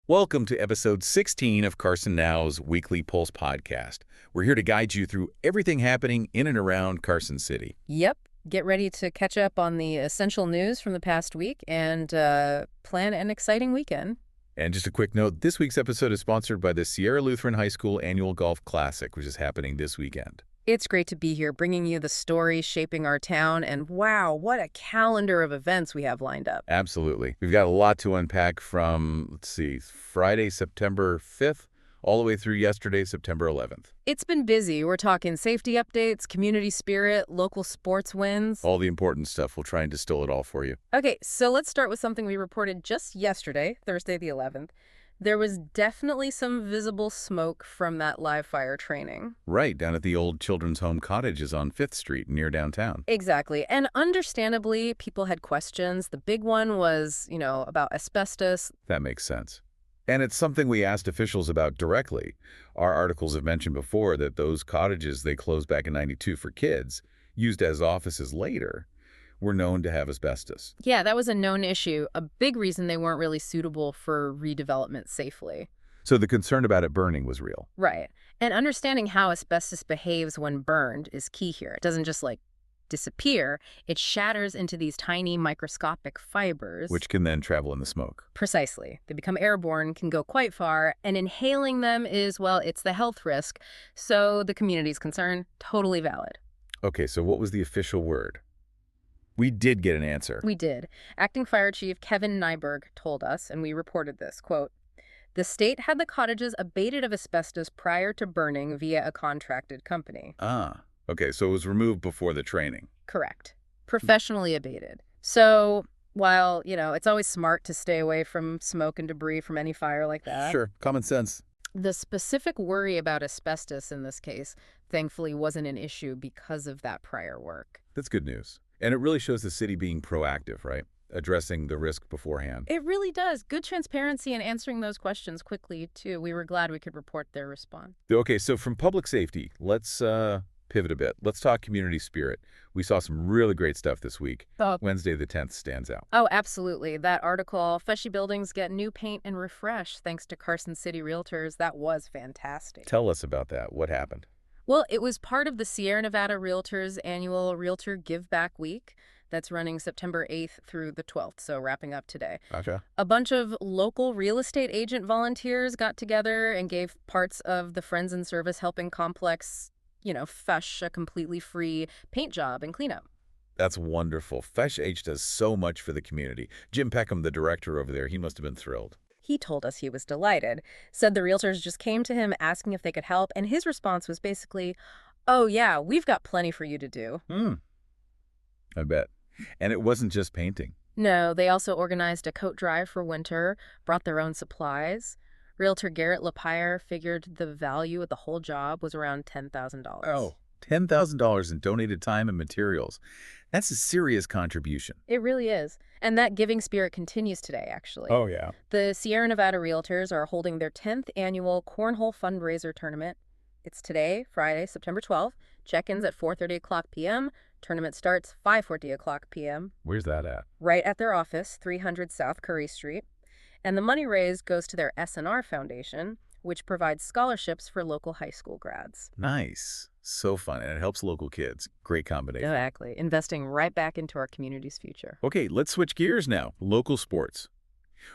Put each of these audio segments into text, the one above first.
Welcome to episode 16 of Carson Now's Weekly Pulse podcast. We're here to guide you through everything happening in and around Carson City. Yep. Get ready to catch up on the essential news from the past week and plan an exciting weekend. And just a quick note, this week's episode is sponsored by the Sierra Lutheran High School Annual Golf Classic, which is happening this weekend. It's great to be here, bringing you the stories shaping our town, and wow, what a calendar of events we have lined up. Absolutely. We've got a lot to unpack from, Friday, September 5th, all the way through yesterday, September 11th. It's been busy. We're talking safety updates, community spirit, local sports wins. All the important stuff. We'll try and distill it all for you. Okay, so let's start with something we reported just yesterday, Thursday the 11th. There was definitely some visible smoke from that live fire training. Right, down at the old Children's Home Cottages on 5th Street near downtown. Exactly. And understandably, people had questions. The big one was, about asbestos. That makes sense. And it's something we asked officials about directly. Our articles have mentioned before that those cottages they closed back in '92 for kids, used as offices later, were known to have asbestos. Yeah, that was a known issue. A big reason they weren't really suitable for redevelopment safely. So the concern about it burning was real. Right. And understanding how asbestos behaves when burned is key here. It doesn't just, disappear. It shatters into these tiny microscopic fibers. Which can then travel in the smoke. Precisely. They become airborne, can go quite far, and inhaling them is, it's the health risk. So the community's concern, totally valid. Okay, so what was the official word? We did get an answer. We did. Acting Fire Chief Kevin Nyberg told us, and we reported this, quote, "The state had the cottages abated of asbestos prior to burning via a contracted company." Okay, so it was removed before the training. Correct. Professionally abated. So while, it's always smart to stay away from smoke and debris from any fire like that. Sure, common sense. The specific worry about asbestos in this case, thankfully, wasn't an issue because of that prior work. That's good news. And it really shows the city being proactive, right? Addressing the risk beforehand. It really does. Good transparency and answering those questions quickly, too. We were glad we could report their response. Okay, so from public safety, let's pivot a bit. Let's talk community spirit. We saw some really great stuff this week. Wednesday the 10th stands out. Oh, absolutely. That article, Feshy Buildings Get New Paint and Refresh Thanks to Carson City Realtors, that was fantastic. Tell us about that. What happened? Well, it was part of the Sierra Nevada Realtors annual Realtor Give Back Week that's running September 8th through the 12th, so wrapping up today. Gotcha. A bunch of local real estate agent volunteers got together and gave parts of the Friends and Service Helping Complex Fesh a completely free paint job and cleanup. That's wonderful. Fesh H does so much for the community. Jim Peckham, the director over there, he must have been thrilled. He told us he was delighted, said the realtors just came to him asking if they could help, and his response was basically, "Oh yeah, we've got plenty for you to do." I bet. And it wasn't just painting. No, they also organized a coat drive for winter, brought their own supplies. Realtor Garrett Lapire figured the value of the whole job was around $10,000. Oh, $10,000 in donated time and materials. That's a serious contribution. It really is. And that giving spirit continues today, actually. Oh, yeah. The Sierra Nevada Realtors are holding their 10th annual Cornhole Fundraiser Tournament. It's today, Friday, September 12th. Check-ins at 4:30 p.m. Tournament starts 5:40 p.m. Where's that at? Right at their office, 300 South Curry Street. And the money raised goes to their S&R Foundation, which provides scholarships for local high school grads. Nice. So fun. And it helps local kids. Great combination. Exactly. Investing right back into our community's future. Okay, let's switch gears now. Local sports.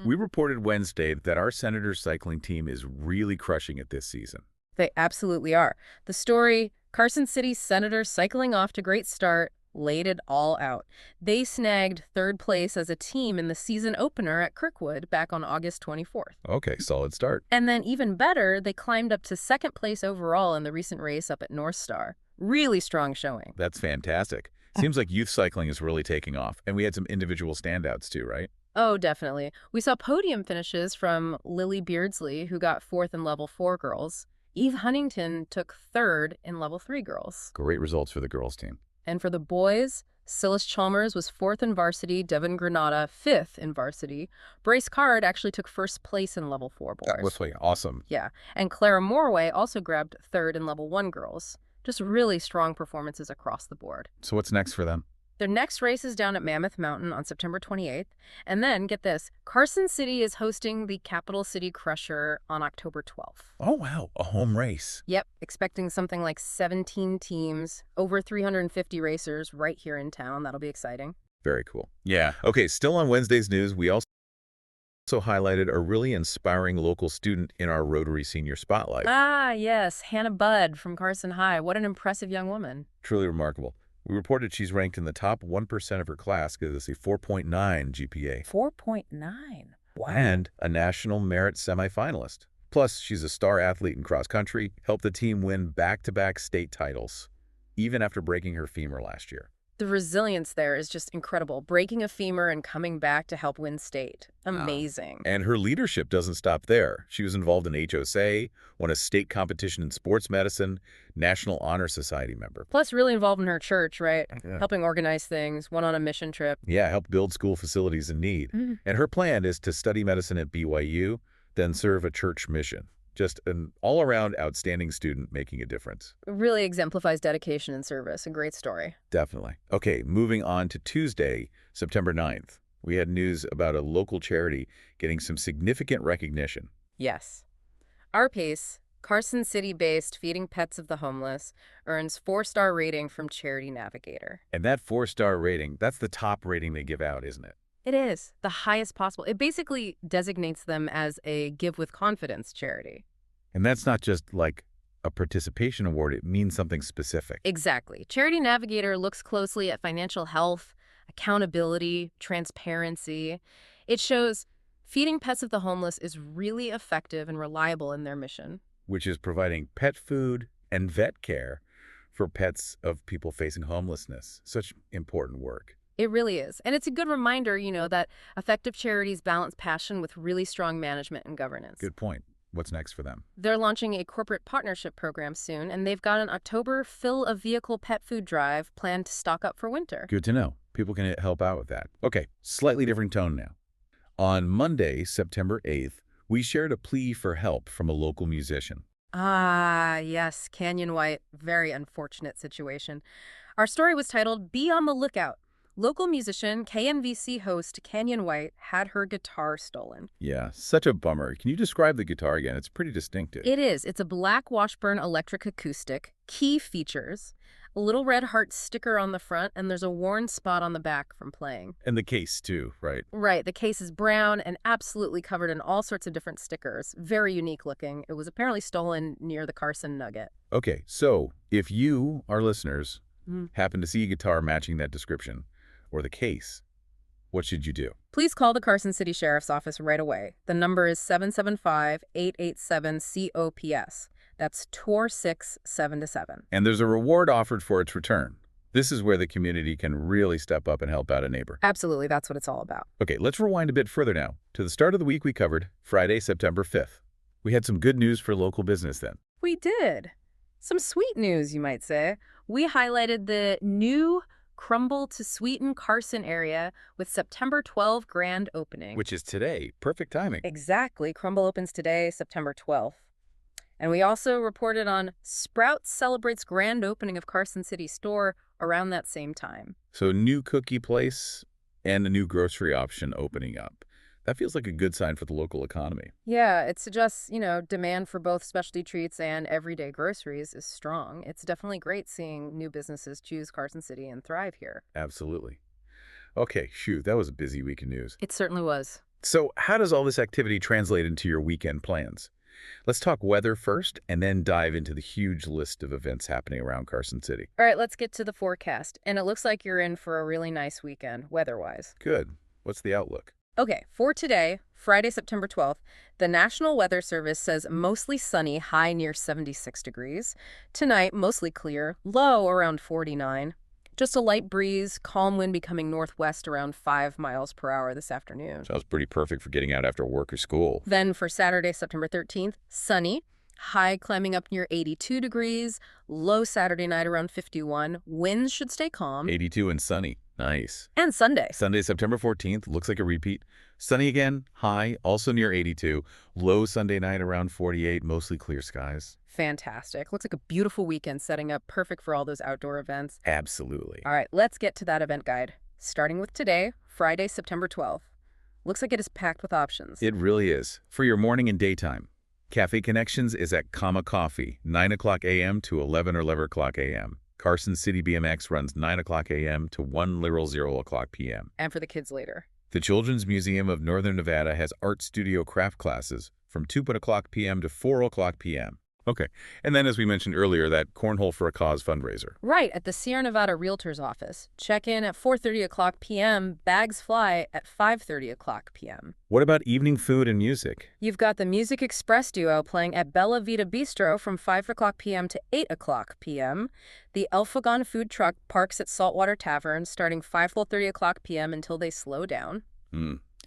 We reported Wednesday that our Senators cycling team is really crushing it this season. They absolutely are. The story, Carson City Senators cycling off to great start, laid it all out. They snagged third place as a team in the season opener at Kirkwood back on August 24th. Okay, solid start. And then even better, they climbed up to second place overall in the recent race up at North Star. Really strong showing. That's fantastic. Seems like youth cycling is really taking off. And we had some individual standouts too, right? Oh, definitely. We saw podium finishes from Lily Beardsley, who got fourth in Level 4 girls. Eve Huntington took third in Level 3 girls. Great results for the girls team. And for the boys, Silas Chalmers was fourth in varsity, Devin Granada fifth in varsity. Brace Card actually took first place in Level 4 boys. That was awesome. Yeah, and Clara Morway also grabbed third in Level 1 girls. Just really strong performances across the board. So what's next for them? Their next race is down at Mammoth Mountain on September 28th. And then, get this, Carson City is hosting the Capital City Crusher on October 12th. Oh, wow, a home race. Yep, expecting something like 17 teams, over 350 racers right here in town. That'll be exciting. Very cool. Yeah. Okay, still on Wednesday's news, we also highlighted a really inspiring local student in our Rotary Senior Spotlight. Ah, yes, Hannah Budd from Carson High. What an impressive young woman. Truly remarkable. We reported she's ranked in the top 1% of her class with a 4.9 GPA. 4.9. Wow. And a National Merit semifinalist. Plus, she's a star athlete in cross country, helped the team win back-to-back state titles, even after breaking her femur last year. The resilience there is just incredible. Breaking a femur and coming back to help win state. Amazing. And her leadership doesn't stop there. She was involved in HOSA, won a state competition in sports medicine, National Honor Society member. Plus, really involved in her church, right? Yeah. Helping organize things, went on a mission trip. Yeah, helped build school facilities in need. And her plan is to study medicine at BYU, then serve a church mission. Just an all-around outstanding student making a difference. Really exemplifies dedication and service. A great story. Definitely. Okay, moving on to Tuesday, September 9th. We had news about a local charity getting some significant recognition. Yes. Our Pace, Carson City-based Feeding Pets of the Homeless, earns 4-star rating from Charity Navigator. And that 4-star rating, that's the top rating they give out, isn't it? It is the highest possible. It basically designates them as a Give with Confidence charity. And that's not just like a participation award, it means something specific. Exactly. Charity Navigator looks closely at financial health, accountability, transparency. It shows Feeding Pets of the Homeless is really effective and reliable in their mission. Which is providing pet food and vet care for pets of people facing homelessness. Such important work. It really is. And it's a good reminder, that effective charities balance passion with really strong management and governance. Good point. What's next for them? They're launching a corporate partnership program soon, and they've got an October Fill a Vehicle pet food drive planned to stock up for winter. Good to know. People can help out with that. Okay, slightly different tone now. On Monday, September 8th, we shared a plea for help from a local musician. Ah, yes, Canyon White. Very unfortunate situation. Our story was titled, Be on the Lookout. Local musician, KNVC host Canyon White had her guitar stolen. Yeah, such a bummer. Can you describe the guitar again? It's pretty distinctive. It is. It's a black Washburn electric acoustic. Key features: a little red heart sticker on the front, and there's a worn spot on the back from playing. And the case, too, right? Right. The case is brown and absolutely covered in all sorts of different stickers. Very unique looking. It was apparently stolen near the Carson Nugget. Okay, so if you, our listeners, happen to see a guitar matching that description, or the case, what should you do? Please call the Carson City Sheriff's Office right away. The number is 775-887-COPS. That's TOR 6 7-7. And there's a reward offered for its return. This is where the community can really step up and help out a neighbor. Absolutely, that's what it's all about. Okay, let's rewind a bit further now to the start of the week we covered, Friday, September 5th. We had some good news for local business then. We did. Some sweet news, you might say. We highlighted the new Crumble to Sweeten Carson area with September 12 grand opening. Which is today. Perfect timing. Exactly. Crumble opens today, September 12th. And we also reported on Sprouts celebrates grand opening of Carson City store around that same time. So new cookie place and a new grocery option opening up. That feels like a good sign for the local economy. Yeah, it suggests, demand for both specialty treats and everyday groceries is strong. It's definitely great seeing new businesses choose Carson City and thrive here. Absolutely. Okay, shoot, that was a busy week of news. It certainly was. So how does all this activity translate into your weekend plans? Let's talk weather first and then dive into the huge list of events happening around Carson City. All right, let's get to the forecast. And it looks like you're in for a really nice weekend, weather-wise. Good. What's the outlook? Okay, for today, Friday, September 12th, the National Weather Service says mostly sunny, high near 76 degrees. Tonight, mostly clear, low around 49. Just a light breeze, calm wind becoming northwest around 5 miles per hour this afternoon. Sounds pretty perfect for getting out after work or school. Then for Saturday, September 13th, sunny, high climbing up near 82 degrees, low Saturday night around 51. Winds should stay calm. 82 and sunny. Nice. And Sunday. Sunday, September 14th, looks like a repeat. Sunny again, high, also near 82. Low Sunday night around 48, mostly clear skies. Fantastic. Looks like a beautiful weekend setting up perfect for all those outdoor events. Absolutely. All right, let's get to that event guide. Starting with today, Friday, September 12th. Looks like it is packed with options. It really is. For your morning and daytime. Cafe Connections is at Comma Coffee, 9 o'clock a.m. to 11 or 11 o'clock a.m. Carson City BMX runs 9 o'clock a.m. to 1 literal 0 o'clock p.m. And for the kids later. The Children's Museum of Northern Nevada has art studio craft classes from 2 o'clock p.m. to 4 o'clock p.m. Okay, and then as we mentioned earlier, that Cornhole for a Cause fundraiser. Right, at the Sierra Nevada Realtor's office. Check-in at 4:30 o'clock p.m., bags fly at 5:30 o'clock p.m. What about evening food and music? You've got the Music Express duo playing at Bella Vita Bistro from 5 o'clock p.m. to 8 o'clock p.m. The El Fogon food truck parks at Saltwater Tavern starting 5:30 o'clock p.m. until they slow down.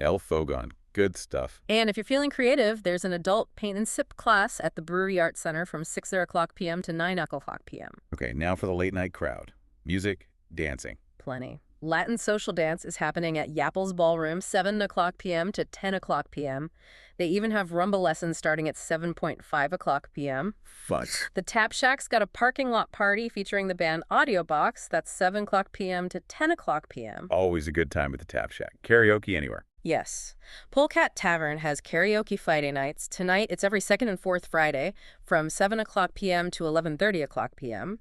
El Fogon. Good stuff. And if you're feeling creative, there's an adult paint and sip class at the Brewery Arts Center from 6 o'clock p.m. to 9 o'clock p.m. Okay, now for the late night crowd. Music, dancing. Plenty. Latin social dance is happening at Yapple's Ballroom 7 o'clock p.m. to 10 o'clock p.m. They even have rumba lessons starting at 7:5 o'clock p.m. Fun. The Tap Shack's got a parking lot party featuring the band Audio Box. That's 7 o'clock p.m. to 10 o'clock p.m. Always a good time at the Tap Shack. Karaoke anywhere. Yes. Polecat Tavern has karaoke Friday nights. Tonight, it's every second and fourth Friday from 7 o'clock p.m. to 11:30 o'clock p.m.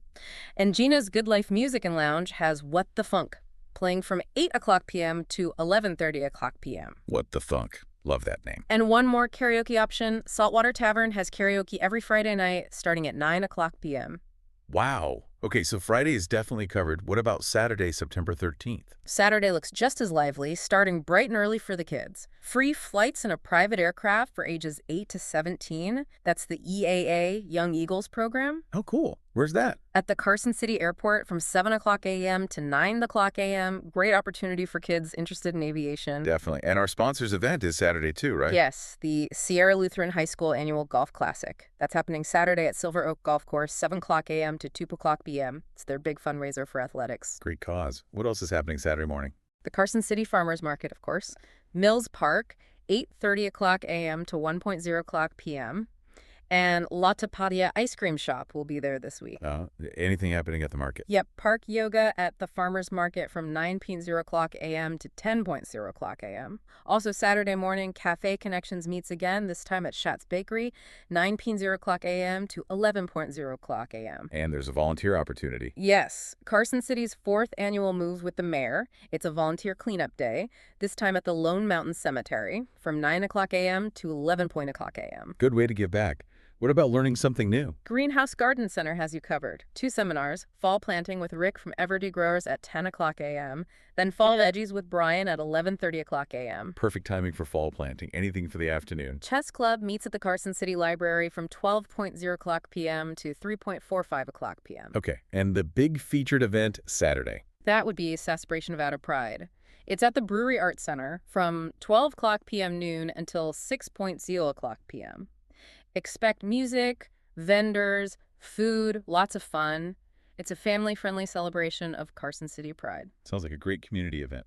And Gina's Good Life Music and Lounge has What the Funk, playing from 8 o'clock p.m. to 11:30 o'clock p.m. What the Funk. Love that name. And one more karaoke option, Saltwater Tavern has karaoke every Friday night starting at 9 o'clock p.m. Wow. Okay, so Friday is definitely covered. What about Saturday, September 13th? Saturday looks just as lively, starting bright and early for the kids. Free flights in a private aircraft for ages 8 to 17. That's the EAA Young Eagles program. Oh, cool. Where's that? At the Carson City Airport from 7 o'clock a.m. to 9 o'clock a.m. Great opportunity for kids interested in aviation. Definitely. And our sponsor's event is Saturday too, right? Yes, the Sierra Lutheran High School Annual Golf Classic. That's happening Saturday at Silver Oak Golf Course, 7 o'clock a.m. to 2 o'clock p.m. It's their big fundraiser for athletics. Great cause. What else is happening Saturday morning? The Carson City Farmers Market, of course. Mills Park, 8:30 o'clock a.m. to 1:0 o'clock p.m. And La Tapatia Ice Cream Shop will be there this week. Anything happening at the market? Yep, Park Yoga at the Farmers Market from 9:0 o'clock a.m. to 10:0 o'clock a.m. Also Saturday morning, Cafe Connections meets again, this time at Schatz Bakery, 9:0 o'clock a.m. to 11:0 o'clock a.m. And there's a volunteer opportunity. Yes, Carson City's 4th annual Move with the Mayor. It's a volunteer cleanup day, this time at the Lone Mountain Cemetery from 9 o'clock a.m. to 11 o'clock a.m. Good way to give back. What about learning something new? Greenhouse Garden Center has you covered. 2 seminars, Fall Planting with Rick from Everdy Growers at 10 o'clock a.m., then Fall Veggies with Brian at 11:30 o'clock a.m. Perfect timing for fall planting. Anything for the afternoon. Chess Club meets at the Carson City Library from 12:0 o'clock p.m. to 3:45 o'clock p.m. Okay, and the big featured event Saturday. That would be Sasspiration of Out of Pride. It's at the Brewery Arts Center from 12 o'clock p.m. noon until 6:0 o'clock p.m. Expect music, vendors, food, lots of fun. It's a family-friendly celebration of Carson City pride. Sounds like a great community event.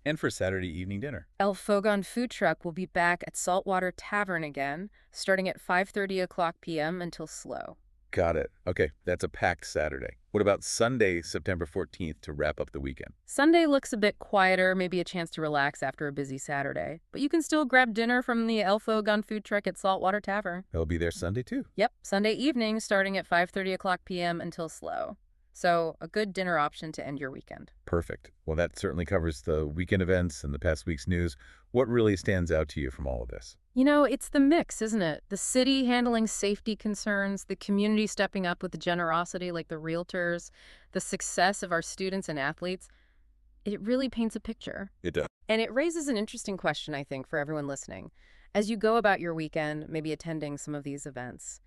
And for Saturday evening dinner. El Fogon food truck will be back at Saltwater Tavern again, starting at 5:30 o'clock p.m. until slow. Got it. Okay, that's a packed Saturday. What about Sunday, September 14th to wrap up the weekend? Sunday looks a bit quieter, maybe a chance to relax after a busy Saturday. But you can still grab dinner from the El Fogon food truck at Saltwater Tavern. They'll be there Sunday too. Yep, Sunday evening starting at 5:30 o'clock p.m. until slow. So a good dinner option to end your weekend. Perfect. Well, that certainly covers the weekend events and the past week's news. What really stands out to you from all of this? You know, it's the mix, isn't it? The city handling safety concerns, the community stepping up with the generosity like the realtors, the success of our students and athletes. It really paints a picture. It does. And it raises an interesting question, I think, for everyone listening. As you go about your weekend, maybe attending some of these events,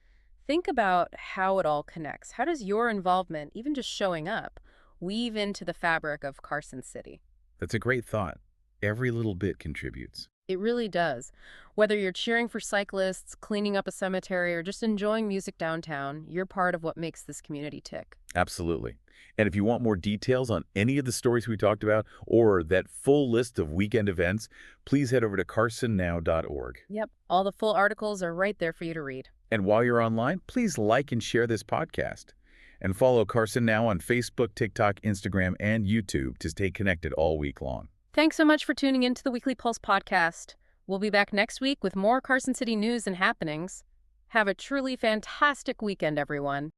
think about how it all connects. How does your involvement, even just showing up, weave into the fabric of Carson City? That's a great thought. Every little bit contributes. It really does. Whether you're cheering for cyclists, cleaning up a cemetery, or just enjoying music downtown, you're part of what makes this community tick. Absolutely. And if you want more details on any of the stories we talked about or that full list of weekend events, please head over to carsonnow.org. Yep, all the full articles are right there for you to read. And while you're online, please like and share this podcast. And follow Carson Now on Facebook, TikTok, Instagram, and YouTube to stay connected all week long. Thanks so much for tuning in to the Weekly Pulse podcast. We'll be back next week with more Carson City news and happenings. Have a truly fantastic weekend, everyone.